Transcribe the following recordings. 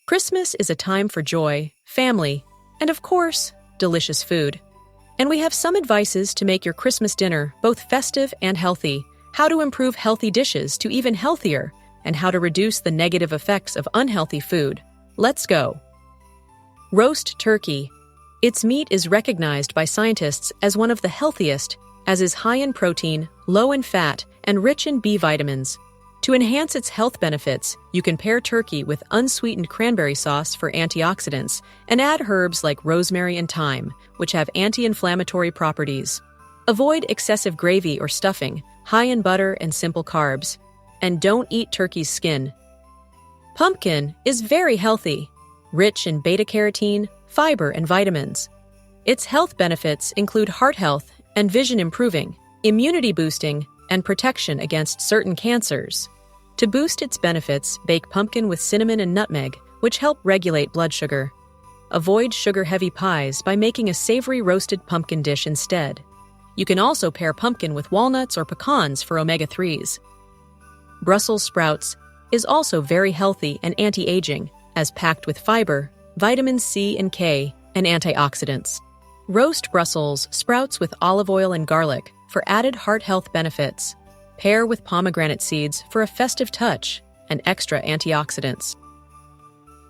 Christmas is a time for joy, family, and of course, delicious food. And we have some advices to make your Christmas dinner both festive and healthy, how to improve healthy dishes to even healthier, and how to reduce the negative effects of unhealthy food. Let's go. Roast turkey. Its meat is recognized by scientists as one of the healthiest, as is high in protein, low in fat, and rich in B vitamins. To enhance its health benefits, you can pair turkey with unsweetened cranberry sauce for antioxidants and add herbs like rosemary and thyme, which have anti-inflammatory properties. Avoid excessive gravy or stuffing, high in butter and simple carbs. And don't eat turkey's skin. Pumpkin is very healthy, rich in beta-carotene, fiber, and vitamins. Its health benefits include heart health and vision improving, immunity boosting, and protection against certain cancers. To boost its benefits, bake pumpkin with cinnamon and nutmeg, which help regulate blood sugar. Avoid sugar-heavy pies by making a savory roasted pumpkin dish instead. You can also pair pumpkin with walnuts or pecans for omega-3s. Brussels sprouts is also very healthy and anti-aging, as packed with fiber, vitamins C and K, and antioxidants. Roast Brussels sprouts with olive oil and garlic for added heart health benefits. Pair with pomegranate seeds for a festive touch and extra antioxidants.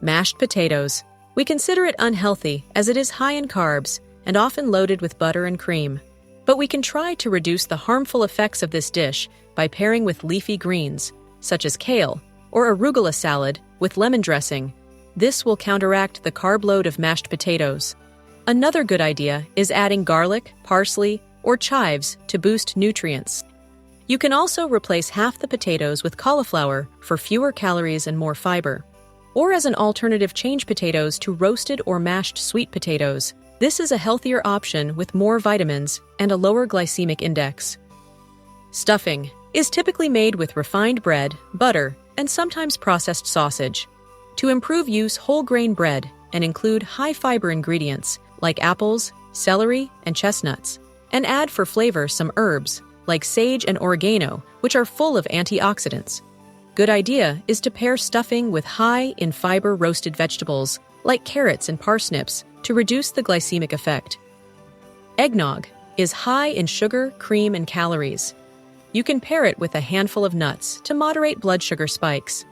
Mashed potatoes. We consider it unhealthy as it is high in carbs and often loaded with butter and cream. But we can try to reduce the harmful effects of this dish by pairing with leafy greens, such as kale, or arugula salad with lemon dressing. This will counteract the carb load of mashed potatoes. Another good idea is adding garlic, parsley, or chives to boost nutrients. You can also replace half the potatoes with cauliflower for fewer calories and more fiber. Or as an alternative, change potatoes to roasted or mashed sweet potatoes. This is a healthier option with more vitamins and a lower glycemic index. Stuffing is typically made with refined bread, butter, and sometimes processed sausage. To improve, use whole grain bread and include high-fiber ingredients like apples, celery, and chestnuts, and add for flavor some herbs like sage and oregano, which are full of antioxidants. Good idea is to pair stuffing with high in fiber roasted vegetables like carrots and parsnips to reduce the glycemic effect. Eggnog is high in sugar, cream, and calories. You can pair it with a handful of nuts to moderate blood sugar spikes.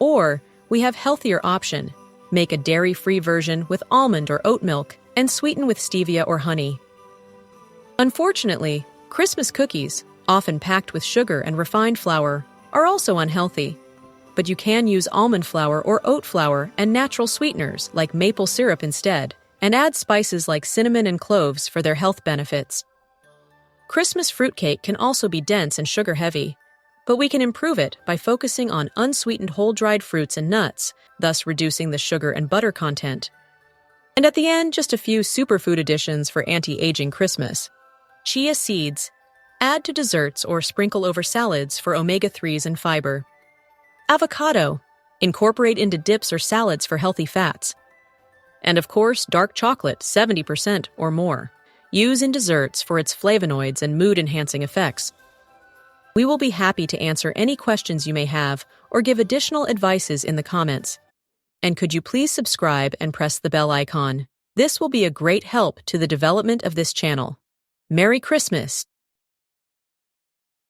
Or we have healthier option. Make a dairy-free version with almond or oat milk and sweeten with stevia or honey. Unfortunately, Christmas cookies, often packed with sugar and refined flour, are also unhealthy. But you can use almond flour or oat flour and natural sweeteners like maple syrup instead, and add spices like cinnamon and cloves for their health benefits. Christmas fruitcake can also be dense and sugar-heavy, but we can improve it by focusing on unsweetened whole-dried fruits and nuts, thus reducing the sugar and butter content. And at the end, just a few superfood additions for anti-aging Christmas. Chia seeds. Add to desserts or sprinkle over salads for omega-3s and fiber. Avocado. Incorporate into dips or salads for healthy fats. And of course, dark chocolate, 70% or more. Use in desserts for its flavonoids and mood-enhancing effects. We will be happy to answer any questions you may have or give additional advices in the comments. And could you please subscribe and press the bell icon? This will be a great help to the development of this channel. Merry Christmas!